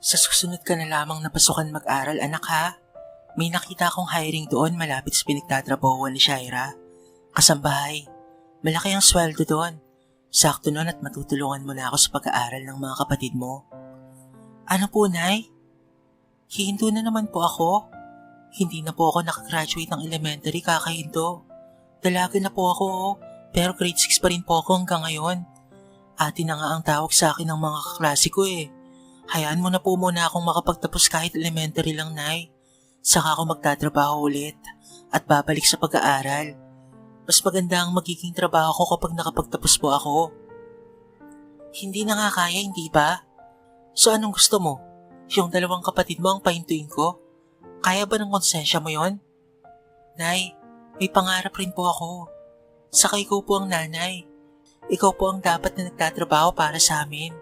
Sa susunod ka na lamang na pasukan mag-aral, anak ha. May nakita akong hiring doon malapit sa pinagtatrabahuan ni Shaira. Kasambahay, malaki ang sweldo doon. Sakto nun at matutulungan mo na ako sa pag-aaral ng mga kapatid mo. Ano po, Nay? Hihinto na naman po ako. Hindi na po ako nakagraduate ng elementary, kakahinto. Dalaga na po ako, pero grade 6 pa rin po ako hanggang ngayon. Ate na nga ang tawag sa akin ng mga kaklase ko eh. Hayaan mo na po muna akong makapagtapos kahit elementary lang, Nay. Saka ako magtatrabaho ulit at babalik sa pag-aaral. Mas maganda ang magiging trabaho ko kapag nakapagtapos po ako. Hindi na nga kaya, hindi ba? So anong gusto mo? Yung dalawang kapatid mo ang pahintuin ko? Kaya ba ng konsensya mo yon? Nay, may pangarap rin po ako. Saka ikaw po ang nanay. Ikaw po ang dapat na nagtatrabaho para sa amin.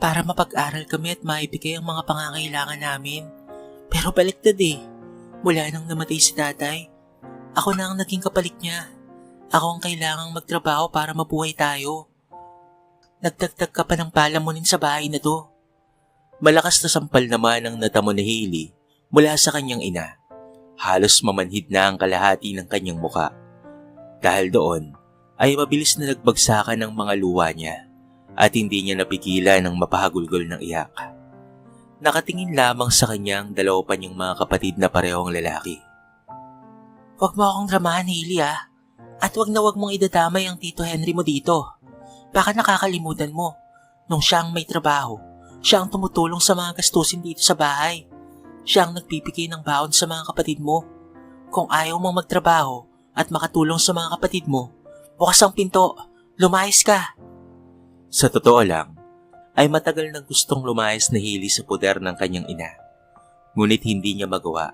Para mapag-aral kami at maibigay ang mga pangangailangan namin. Pero baliktad eh. Mula nang namatay si tatay, ako na ang naging kapalit niya. Ako ang kailangang magtrabaho para mabuhay tayo. Nagdagdag ka pa ng palamunin sa bahay na to. Malakas na sampal naman ang natamo ni Hailey mula sa kanyang ina. Halos mamanhid na ang kalahati ng kanyang muka. Dahil doon ay mabilis na nagbagsakan ng mga luha niya at hindi niya napigilan ng mapahagulgol ng iyak. Nakatingin lamang sa kanyang dalawa pa niyang mga kapatid na parehong lalaki. Huwag mo akong dramahan, Hailey ah. At wag na wag mong idadamay ang Tito Henry mo dito. Baka nakakalimutan mo, nung siya ang may trabaho, siya ang tumutulong sa mga gastusin dito sa bahay. Siya ang nagbibigay ng baon sa mga kapatid mo. Kung ayaw mong magtrabaho at makatulong sa mga kapatid mo, bukas ang pinto, lumayas ka. Sa totoo lang, ay matagal nang gustong lumayas na Hailey sa poder ng kanyang ina. Ngunit hindi niya magawa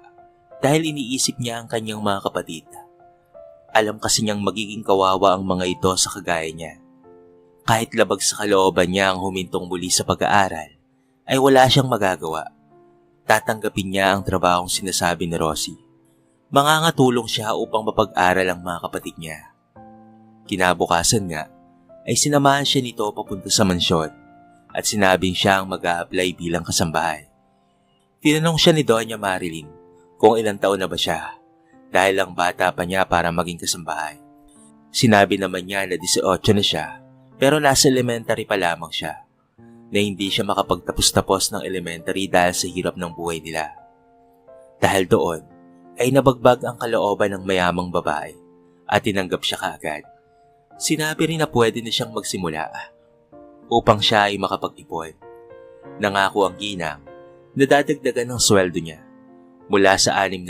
dahil iniisip niya ang kanyang mga kapatid. Alam kasi niyang magiging kawawa ang mga ito sa kagaya niya. Kahit labag sa kalooban niya ang humintong muli sa pag-aaral, ay wala siyang magagawa. Tatanggapin niya ang trabahong sinasabi ni Rosie. Mangangatulong siya upang mapag-aral ang mga kapatid niya. Kinabukasan nga, ay sinamahan siya nito papunta sa mansyon at sinabing siya ang mag-a-apply bilang kasambahay. Tinanong siya ni Doña Marilyn kung ilang taon na ba siya dahil ang bata pa niya para maging kasambahay. Sinabi naman niya na 18 na siya pero nasa elementary pa lamang siya, na hindi siya makapagtapos-tapos ng elementary dahil sa hirap ng buhay nila. Dahil doon ay nabagbag ang kalooban ng mayamang babae at tinanggap siya kaagad. Sinabi rin na pwede na siyang magsimula upang siya ay makapag-ipon. Nangako ang ginang na dadagdagan ng sweldo niya. Mula sa 6,000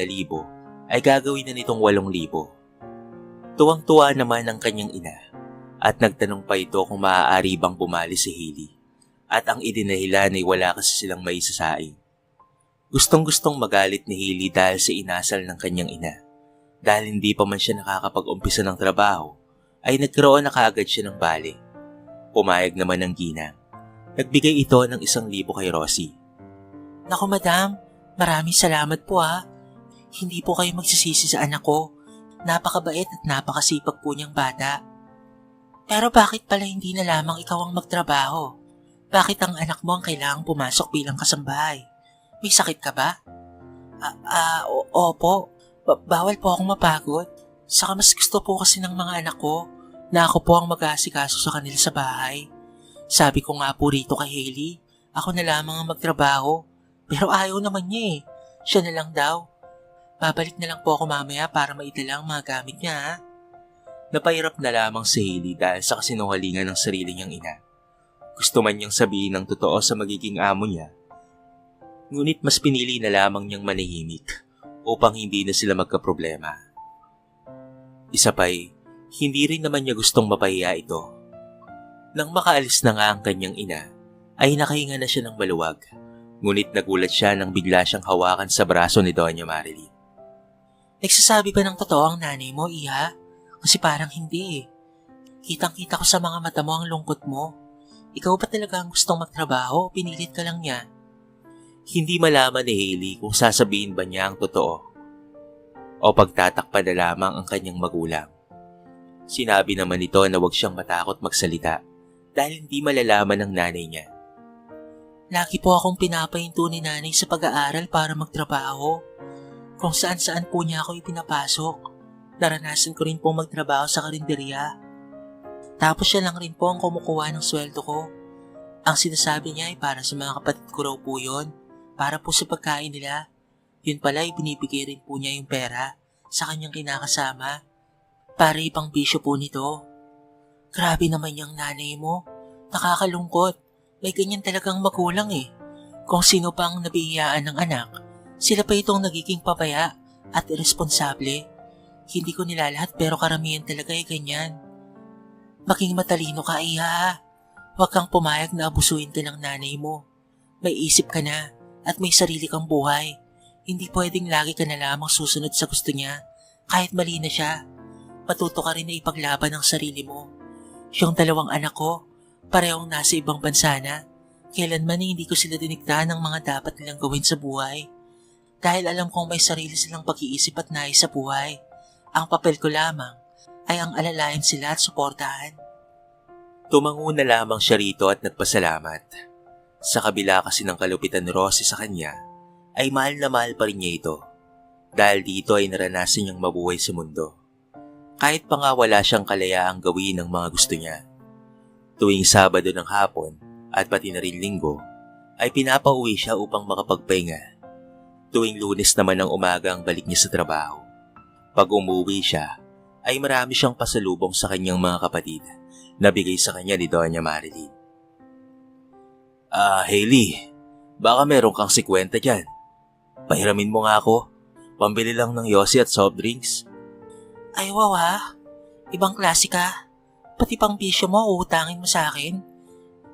ay gagawin na nitong 8,000. Tuwang-tuwa naman ang kanyang ina at nagtanong pa ito kung maaari bang bumali si Hailey at ang idinahilan ay wala kasi silang maisasaing. Gustong-gustong magalit ni Hailey dahil sa inasal ng kanyang ina. Dahil hindi pa man siya nakakapag-umpisa ng trabaho, ay nagkaroon na kaagad siya ng bali. Pumayag naman ng ginang. Nagbigay ito ng 1,000 kay Rosie. Naku madam, maraming salamat po ha. Hindi po kayo magsisisi sa anak ko. Napakabait at napakasipag po niyang bata. Pero bakit pala hindi na lamang ikaw ang magtrabaho? Bakit ang anak mo ang kailangang pumasok bilang kasambahay? May sakit ka ba? Opo. Bawal po akong mapagod. Saka mas gusto po kasi ng mga anak ko na ako po ang mag-aasikaso sa kanila sa bahay. Sabi ko nga po rito kay Hailey, ako na lamang ang magtrabaho. Pero ayaw naman niya eh. Siya na lang daw. Babalik na lang po ako mamaya para maitala ang mga gamit niya ha. Napahirap na lamang si Hailey dahil sa kasinungalingan ng sarili niyang ina. Gusto man niyang sabihin ng totoo sa magiging amo niya, ngunit mas pinili na lamang niyang manahimik upang hindi na sila magkaproblema. Isa pa'y, hindi rin naman niya gustong mapahiya ito. Nang makaalis na nga ang kanyang ina, ay nakahinga na siya ng maluwag, ngunit nagulat siya nang bigla siyang hawakan sa braso ni Doña Marilyn. Nagsasabi ba ng totoo ang nanay mo, Iha? Kasi parang hindi eh. Kitang-kita ko sa mga mata mo ang lungkot mo. Ikaw ba talaga ang gustong magtrabaho o pinilit ka lang niya? Hindi malaman ni Hailey kung sasabihin ba niya ang totoo o pagtatakpan na lamang ang kanyang magulang. Sinabi naman nito na huwag siyang matakot magsalita dahil hindi malalaman ng nanay niya. Lagi po akong pinapahinto ni nanay sa pag-aaral para magtrabaho. Kung saan-saan po niya ako ipinapasok. Naranasan ko rin po magtrabaho sa karinderya. Tapos siya lang rin po ang kumukuha ng sweldo ko. Ang sinasabi niya ay para sa mga kapatid ko raw po yun. Para po sa pagkain nila. Yun pala ay binibigay rin po niya yung pera sa kanyang kinakasama. Para ipang bisyo po nito. Grabe naman yung nanay mo. Nakakalungkot. May ganyan talagang magulang eh. Kung sino pa ang nabihiyaan ng anak, sila pa itong nagiging pabaya at irresponsable. Hindi ko nilalahat pero karamihan talaga ay ganyan. Maging matalino ka, iha. Huwag kang pumayag na abusuin ka ng nanay mo. May isip ka na at may sarili kang buhay. Hindi pwedeng lagi ka na lamang susunod sa gusto niya kahit mali na siya. Matuto ka rin na ipaglaban ang sarili mo. Yung dalawang anak ko, parehong nasa ibang bansa na. Kailanman hindi ko sila diniktahan ng mga dapat nilang gawin sa buhay. Dahil alam kong may sarili silang pag-iisip at nais sa buhay. Ang papel ko lamang ay ang alalayan sila at suportahan. Tumango na lamang siya rito at nagpasalamat. Sa kabila kasi ng kalupitan ni Rosie sa kanya, ay mahal na mahal pa rin niya ito. Dahil dito ay naranasan niyang mabuhay sa mundo. Kahit pa nga wala siyang kalayaang gawin ng mga gusto niya. Tuwing Sabado ng hapon at pati na rin Linggo, ay pinapauwi siya upang makapagpahinga. Tuwing Lunes naman ng umaga ang balik niya sa trabaho. Pag umuwi siya, ay marami siyang pasalubong sa kanyang mga kapatid na bigay sa kanya ni Doña Marilyn. Hailey, baka meron kang 50 dyan. Pahiramin mo nga ako. Pambili lang ng yosi at soft drinks. Ay wow ha, ibang klase ka. Pati pang bisyo mo uutangin mo sa akin.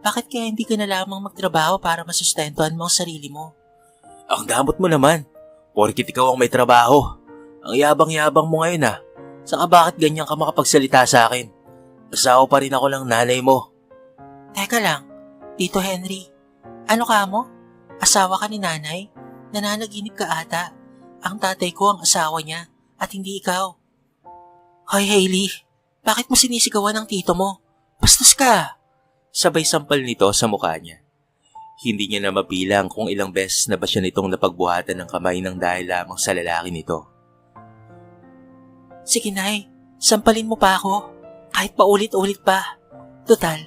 Bakit kaya hindi ka na lamang magtrabaho para masustentuhan mo ang sarili mo? Ang damot mo naman. Porkit ikaw ang may trabaho. Ang yabang-yabang mo ngayon ah. Saka bakit ganyan ka makapagsalita sa akin? Asawa pa rin ako lang nanay mo. Teka lang, Tito Henry. Ano ka mo? Asawa ka ni nanay? Nananaginip ka ata. Ang tatay ko ang asawa niya at hindi ikaw. Hoy Hailey, bakit mo sinisigawan ng tito mo? Bastos ka! Sabay sampal nito sa mukha niya. Hindi niya na mabilang kung ilang beses na ba siya nitong napagbuhatan ng kamay ng dahil lamang sa lalaki nito. Sige nay, sampalin mo pa ako. Kahit pa ulit-ulit pa. Total,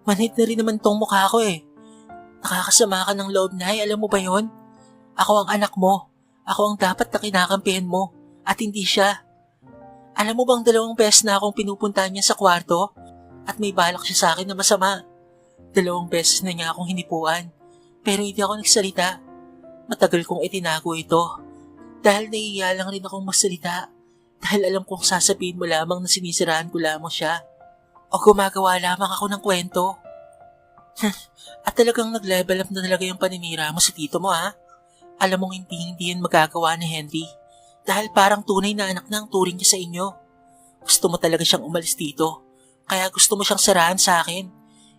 manhid na rin naman tong mukha ko eh. Nakakasama ka ng loob nay, alam mo ba yon? Ako ang anak mo. Ako ang dapat na kinakampihan mo at hindi siya. Alam mo bang 2 beses na akong pinupuntahan niya sa kwarto at may balak siya sa akin na masama. 2 beses na niya akong hinipuan pero hindi ako nagsalita. Matagal kong itinago ito dahil naiiya lang rin akong magsalita dahil alam kong sasabihin mo lamang na sinisiraan ko lamang siya o gumagawa lamang ako ng kwento. At talagang nag-level up na talaga yung paninira mo sa tito mo ha. Alam mong hindi yan magagawa ni Henry. Dahil parang tunay na anak na ang turing niya sa inyo. Gusto mo talaga siyang umalis dito. Kaya gusto mo siyang saraan sa akin.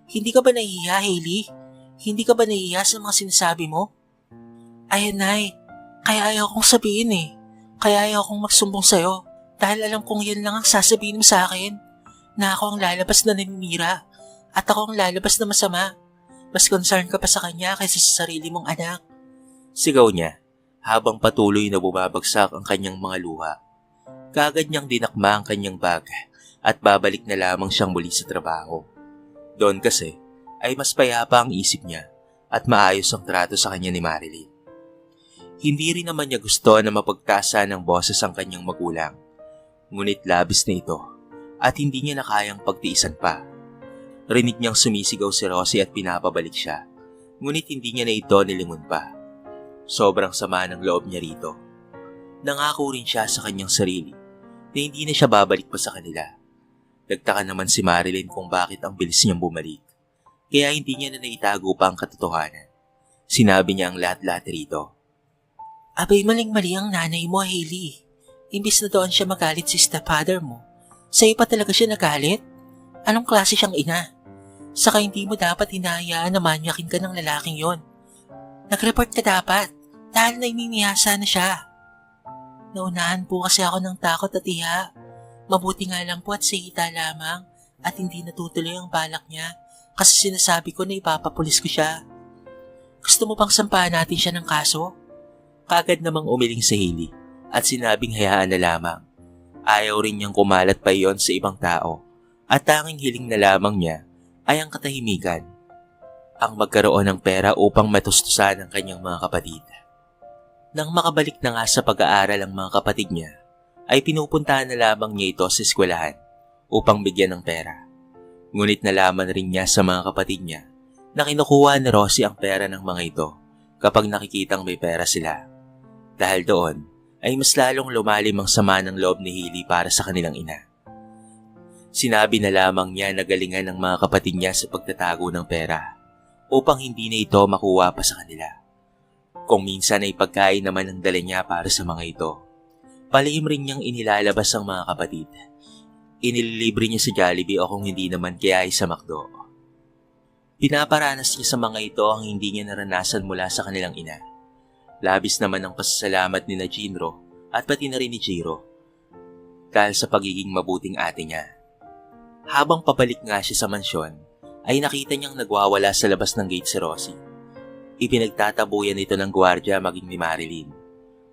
Hindi ka ba nahihiya, Hailey? Hindi ka ba nahihiya sa mga sinasabi mo? Ayan, Nay. Kaya ayaw kong sabihin eh. Kaya ayaw kong magsumbong sa'yo. Dahil alam kong yan lang ang sasabihin mo sa akin. Na ako ang lalabas na naninira. At ako ang lalabas na masama. Mas concerned ka pa sa kanya kaysa sa sarili mong anak. Sigaw niya habang patuloy na bumabagsak ang kanyang mga luha. Kaagad niyang dinakma ang kanyang bag at babalik na lamang siyang muli sa trabaho. Doon kasi ay mas payapa ang isip niya at maayos ang trato sa kanya ni Marilyn. Hindi rin naman niya gusto na mapagtasa ng boses ang kanyang magulang. Ngunit labis na ito at hindi niya na kayang pagtiisan pa. Rinig niyang sumisigaw si Rosie at pinapabalik siya. Ngunit hindi niya na ito nilingon pa. Sobrang sama ng loob niya rito. Nangako rin siya sa kanyang sarili na hindi na siya babalik pa sa kanila. Nagtaka naman si Marilyn kung bakit ang bilis niyang bumalik. Kaya hindi niya na naitago pa ang katotohanan. Sinabi niya ang lahat-lahat rito. Abay maling-mali ang nanay mo, Hailey. Imbis na doon siya magalit si stepfather mo, sa'yo pa talaga siya nagalit? Anong klase siyang ina? Saka hindi mo dapat hinahayaan na manyakin ka ng lalaking yon. Nag-report ka dapat dahil naininihasa na siya. Naunahan po kasi ako ng takot at iha. Mabuti nga lang po at sihita lamang at hindi natutuloy ang balak niya kasi sinasabi ko na ipapapulis ko siya. Gusto mo bang sampahan natin siya ng kaso? Kagad namang umiling si Hailey at sinabing hayaan na lamang. Ayaw rin niyang kumalat pa iyon sa ibang tao at tanging hiling na lamang niya ay ang katahimikan. Ang magkaroon ng pera upang matustusan ang kanyang mga kapatid. Nang makabalik na nga sa pag-aaral ang mga kapatid niya, ay pinupuntahan na lamang niya ito sa eskwelahan upang bigyan ng pera. Ngunit nalaman rin niya sa mga kapatid niya na kinukuha ni Rosie ang pera ng mga ito kapag nakikitang may pera sila. Dahil doon, ay mas lalong lumalim ang sama ng loob ni Hailey para sa kanilang ina. Sinabi na lamang niya na galingan ng mga kapatid niya sa pagtatago ng pera upang hindi na ito makuha pa sa kanila. Kung minsan ay pagkain naman ang dala niya para sa mga ito, palihim rin niyang inilalabas ang mga kapatid. Inililibre niya sa Jollibee o kung hindi naman kaya ay sa McDo. Pinaparanas niya sa mga ito ang hindi niya naranasan mula sa kanilang ina. Labis naman ang pasasalamat ni Jinro at pati na rin ni Jiro dahil sa pagiging mabuting ate niya. Habang pabalik nga siya sa mansyon, ay nakita niyang nagwawala sa labas ng gate si Rosie. Ipinagtatabuyan ito ng gwardiya maging ni Marilyn.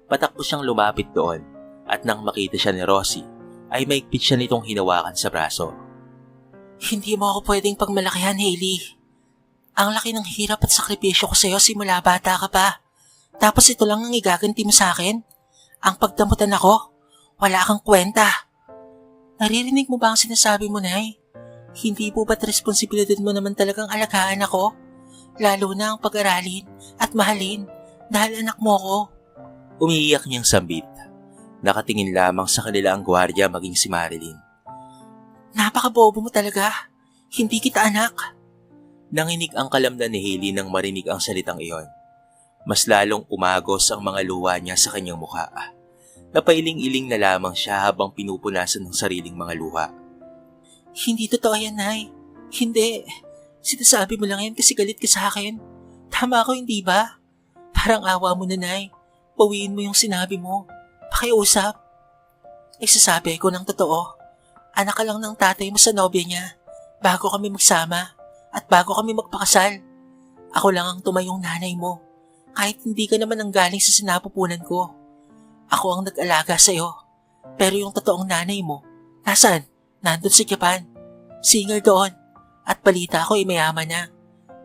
Patakbo siyang lumapit doon at nang makita siya ni Rosie, ay maigpit siya nitong hinawakan sa braso. Hindi mo ako pwedeng pagmalakihan, Hailey. Ang laki ng hirap at sakripisyo ko sa'yo simula bata ka pa. Tapos ito lang ang igaganti mo sa akin? Ang pagdamutan ako? Wala kang kwenta. Naririnig mo ba ang sinasabi mo, Nay? Hindi po ba't responsibilidad mo naman talagang alagaan ako? Lalo na ang pag-aralin at mahalin dahil anak mo ko. Umiiyak niyang sambit. Nakatingin lamang sa kanila ang gwardiya maging si Marilyn. Napakabobo mo talaga. Hindi kita anak. Nanginig ang kalamnan ni Hailey nang marinig ang salitang iyon. Mas lalong umagos ang mga luha niya sa kanyang mukha. Napailing-iling na lamang siya habang pinupunasan ng sariling mga luha. Hindi totoo yan, Nay. Hindi. Sinasabi mo lang yan kasi galit ka sa akin. Tama ako, hindi ba? Parang awa mo na, Nay. Pawiin mo yung sinabi mo. Pakiusap. Sasabi ko ng totoo. Anak ka lang ng tatay mo sa nobya niya. Bago kami magsama at bago kami magpakasal. Ako lang ang tumayong nanay mo. Kahit hindi ka naman ang galing sa sinapupunan ko. Ako ang nag-alaga sa'yo. Pero yung totoong nanay mo, nasaan? Nandun sa Japan. Singer doon. At balita ko ay mayaman na.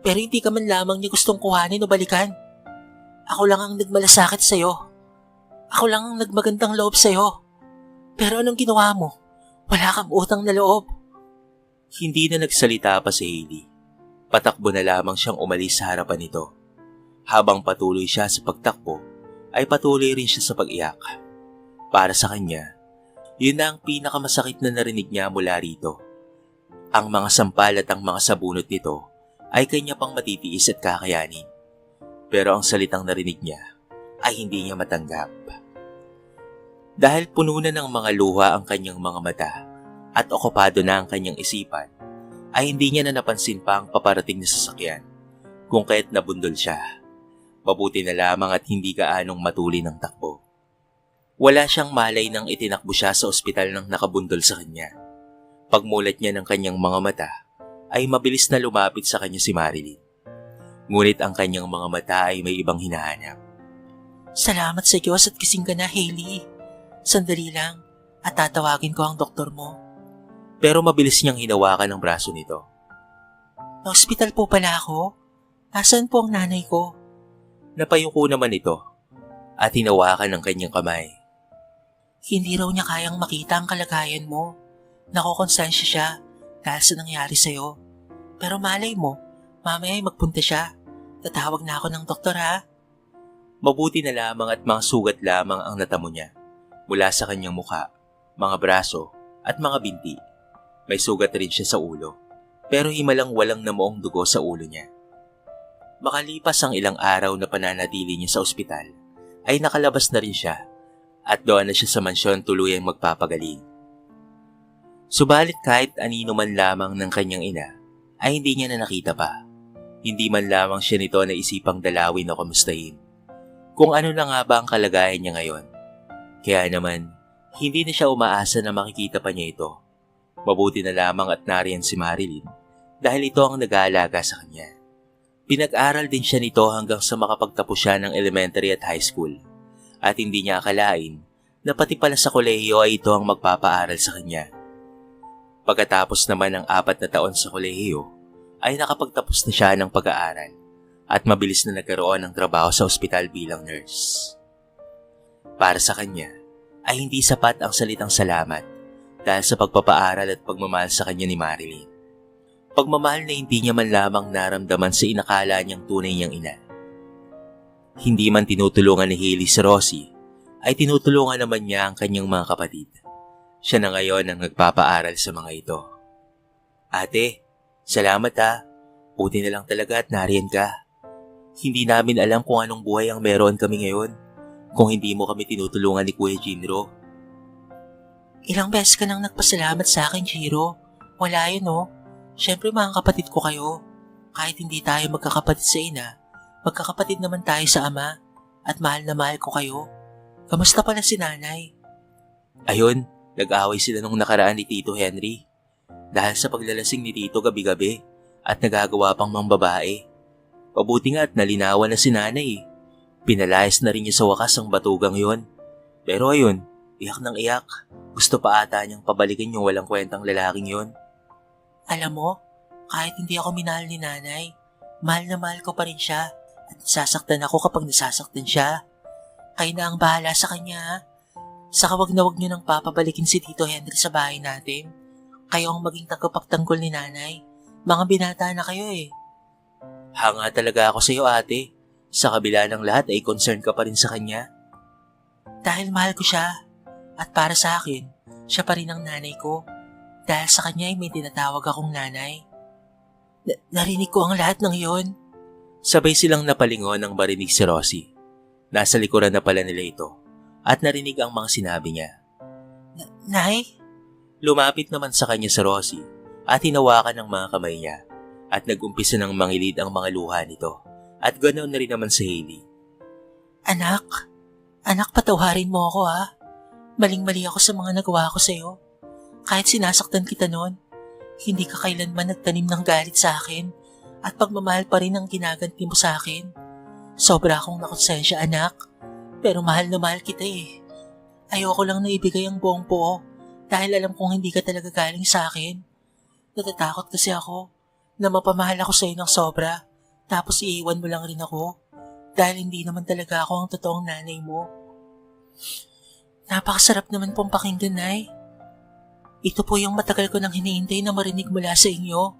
Pero hindi ka man lamang niya gustong kuhanin o balikan. Ako lang ang nagmalasakit sa'yo. Ako lang ang nagmagandang loob sa'yo. Pero anong ginawa mo? Wala kang utang na loob. Hindi na nagsalita pa si Hailey. Patakbo na lamang siyang umalis sa harapan nito. Habang patuloy siya sa pagtakbo, ay patuloy rin siya sa pag-iyak. Para sa kanya, yun na ang pinakamasakit na narinig niya mula rito. Ang mga sampal at ang mga sabunot nito ay kanya pang matitiis at kakayanin. Pero ang salitang narinig niya ay hindi niya matanggap. Dahil puno na ng mga luha ang kanyang mga mata at okupado na ang kanyang isipan, ay hindi niya na napansin pa ang paparating na sasakyan kung kaya't nabundol siya. Mabuti na lamang at hindi gaanong matuli ng takbo. Wala siyang malay nang itinakbo siya sa ospital ng nakabundol sa kanya. Pagmulat niya ng kanyang mga mata, ay mabilis na lumapit sa kanya si Marilyn. Ngunit ang kanyang mga mata ay may ibang hinahanap. Salamat sa Diyos at gising ka na, Hailey. Sandali lang at tatawagin ko ang doktor mo. Pero mabilis niyang hinawakan ang braso nito. Na-hospital po pala ako? Nasaan po ang nanay ko? Napayuko naman ito at hinawakan ng kanyang kamay. Hindi raw niya kayang makita ang kalagayan mo. Nakokonsensya siya dahil sa nangyari sa'yo. Pero malay mo, mamaya ay magpunta siya. Tatawag na ako ng doktor, ha? Mabuti na lamang at mga sugat lamang ang natamo niya mula sa kanyang mukha, mga braso at mga binti. May sugat rin siya sa ulo, pero himalang walang namuong dugo sa ulo niya. Makalipas ang ilang araw na pananatili niya sa ospital, ay nakalabas na rin siya at doon na siya sa mansyon tuluyang magpapagaling. Subalit kahit anino man lamang ng kanyang ina, ay hindi niya na nakita pa. Hindi man lamang siya nito na isipang dalawin o kamustahin. Kung ano na nga ba ang kalagayan niya ngayon. Kaya naman, hindi na siya umaasa na makikita pa niya ito. Mabuti na lamang at nariyan si Marilyn dahil ito ang nag-aalaga sa kanya. Pinag-aral din siya nito hanggang sa makapagtapos siya ng elementary at high school. At hindi niya akalain na pati pala sa kolehiyo ay ito ang magpapaaral sa kanya. Pagkatapos naman ng 4 na taon sa kolehiyo, ay nakapagtapos na siya ng pag-aaral at mabilis na nagkaroon ng trabaho sa ospital bilang nurse. Para sa kanya, ay hindi sapat ang salitang salamat dahil sa pagpapaaral at pagmamahal sa kanya ni Marilyn. Pagmamahal na hindi niya man lamang naramdaman sa inakala niyang tunay niyang ina. Hindi man tinutulungan ni Hailey si Rosie, ay tinutulungan naman niya ang kanyang mga kapatid. Siya na ngayon ang nagpapaaral sa mga ito. Ate, salamat ha. Buti na lang talaga at nariyan ka. Hindi namin alam kung anong buhay ang meron kami ngayon kung hindi mo kami tinutulungan ni Kuya Jinro. Ilang beses ka nang nagpasalamat sa akin, Jiro. Wala yun, oh. Siyempre mga kapatid ko kayo. Kahit hindi tayo magkakapatid sa ina, magkakapatid naman tayo sa ama at mahal na mahal ko kayo. Kamusta pala si nanay? Ayun, nag-away sila nung nakaraan ni Tito Henry dahil sa paglalasing ni Tito gabi-gabi at nagagawa pang mga babae. Pabuti nga at nalinawan na si nanay. Pinalayas na rin niya sa wakas ang batugang yon. Pero ayun, iyak ng iyak. Gusto pa ata niyang pabalikin yung walang kwentang lalaking yon. Alam mo, kahit hindi ako minahal ni nanay, mahal na mahal ko pa rin siya at nasasaktan ako kapag nasasaktan siya. Kayo na ang bahala sa kanya, ha? Saka wag na wag niyo nang papabalikin si Tito Henry sa bahay natin. Kayo ang maging tagapagtanggol ni nanay. Mga binata na kayo eh. Hanga talaga ako sa iyo, ate. Sa kabila ng lahat ay concern ka pa rin sa kanya. Dahil mahal ko siya. At para sa akin, siya pa rin ang nanay ko. Dahil sa kanya ay may tinatawag akong nanay. Narinig ko ang lahat ng iyon. Sabay silang napalingon nang marinig si Rosie. Nasa likuran na pala nila ito at narinig ang mga sinabi niya. Nay? Lumapit naman sa kanya si Rosie at hinawakan ang mga kamay niya at nag-umpisa ng mangilid ang mga luha nito at ganoon na rin naman si Hailey. Anak patawarin mo ako ha. Maling-mali ako sa mga nagawa ko sa'yo. Kahit sinasaktan kita noon, hindi ka kailanman nagtanim ng galit sa akin at pagmamahal pa rin ang ginaganti mo sa akin. Sobra akong nakonsensya anak, pero mahal na mahal kita eh. Ayoko lang na ibigay ang buong buo dahil alam kong hindi ka talaga galing sa akin. Natatakot kasi ako na mapamahal ako sa'yo ng sobra tapos iiwan mo lang rin ako dahil hindi naman talaga ako ang totoong nanay mo. Napakasarap naman pong pakinggan, Nay. Ito po yung matagal ko nang hinihintay na marinig mula sa inyo.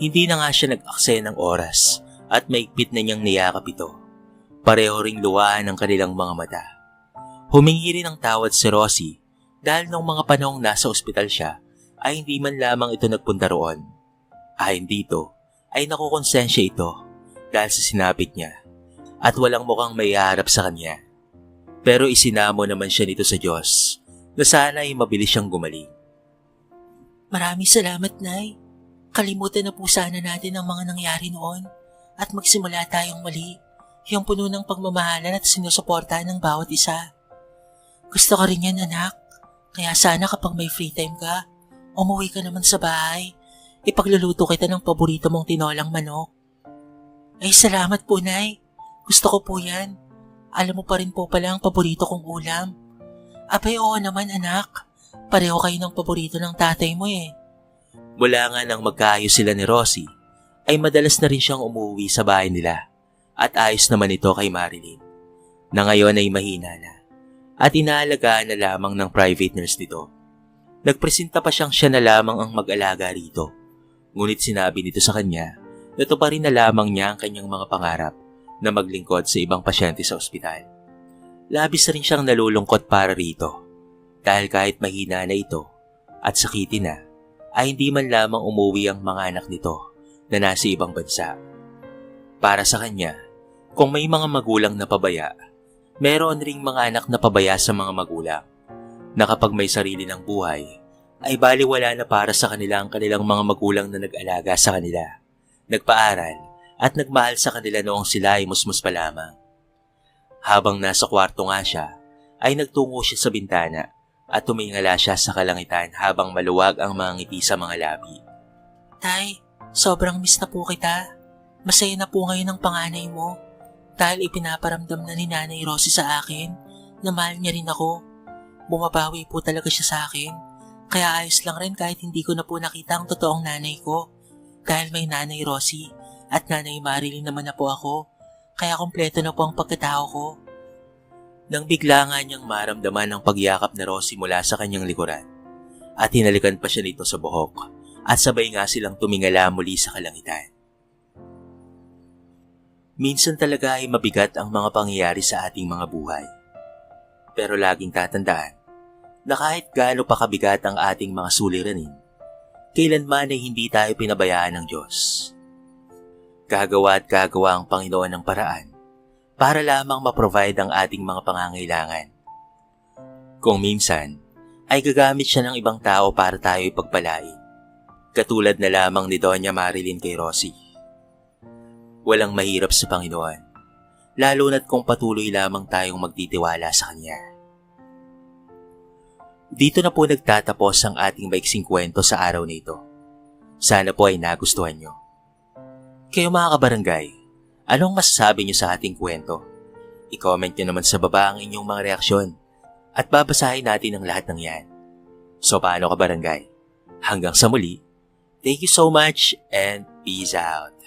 Hindi na nga siya nag-aksaya ng oras at maigpit na niyang niyakap ito. Pareho ring luwaan ang kanilang mga mata. Humingi rin ng tawad si Rosie dahil nung mga panahong nasa ospital siya ay hindi man lamang ito nagpunta roon. Ayon dito ay nakukonsensya ito dahil sa sinapit niya at walang mukhang may harap sa kanya. Pero isinamo naman siya nito sa Diyos na sana ay mabilis siyang gumaling. Maraming salamat, Nay. Kalimutan na po sana natin ang mga nangyari noon at magsimula tayong muli, yung puno ng pagmamahalan at sinusuportahan ng bawat isa. Gusto ko rin yan, anak. Kaya sana kapag may free time ka, umuwi ka naman sa bahay. Ipagluluto kita ng paborito mong tinolang manok. Ay, salamat po, Nay. Gusto ko po yan. Alam mo pa rin po pala ang paborito kong ulam. Abay, oo naman, anak. Pareho kayo ng paborito ng tatay mo eh. Mula nga nang magkaayos sila ni Rosie, ay madalas na rin siyang umuwi sa bahay nila at ayos naman ito kay Marilyn, na ngayon ay mahina na at inaalagaan na lamang ng private nurse nito. Nagpresenta pa siyang siya na lamang ang mag-alaga rito, ngunit sinabi nito sa kanya na tuparin na lamang niya ang kanyang mga pangarap na maglingkod sa ibang pasyente sa ospital. Labis na rin siyang nalulungkot para rito dahil kahit mahina na ito at sakitin na, ay hindi man lamang umuwi ang mga anak nito na nasa ibang bansa. Para sa kanya, kung may mga magulang na pabaya, meron ring mga anak na pabaya sa mga magulang na kapag may sarili ng buhay, ay baliwala na para sa kanila ang kanilang mga magulang na nag-alaga sa kanila, nagpaaral at nagmahal sa kanila noong sila ay musmus pa lamang. Habang nasa kwarto nga siya, ay nagtungo siya sa bintana at tumingala siya sa kalangitan habang maluwag ang mga ngiti sa mga labi. Tay, sobrang miss na po kita. Masaya na po ngayon ang panganay mo dahil ipinaparamdam na ni Nanay Rosie sa akin na mahal niya rin ako. Bumabawi po talaga siya sa akin. Kaya ayos lang rin kahit hindi ko na po nakita ang totoong nanay ko. Dahil may Nanay Rosie at Nanay Marilyn naman na po ako. Kaya kumpleto na po ang pagkatao ko. Nang bigla nga niyang maramdaman ang pagyakap na Rosie mula sa kanyang likuran at hinalikan pa siya nito sa buhok at sabay nga silang tumingala muli sa kalangitan. Minsan talaga ay mabigat ang mga pangyayari sa ating mga buhay. Pero laging tatandaan na kahit gaano pa kabigat ang ating mga suliranin, kailanman ay hindi tayo pinabayaan ng Diyos. Gagawa at gagawa ang Panginoon ng paraan para lamang ma-provide ang ating mga pangangailangan. Kung minsan, ay gagamit siya ng ibang tao para tayo ipagpalain, katulad na lamang ni Doña Marilyn kay Rosie. Walang mahirap sa Panginoon, lalo na't kung patuloy lamang tayong magtitiwala sa Kanya. Dito na po nagtatapos ang ating maiksing kwento sa araw na ito. Sana po ay nagustuhan nyo. Kayo mga kabarangay, anong masasabi nyo sa ating kwento? I-comment nyo naman sa baba ang inyong mga reaksyon at babasahin natin ang lahat ng yan. So paano kabarangay? Hanggang sa muli, thank you so much and peace out.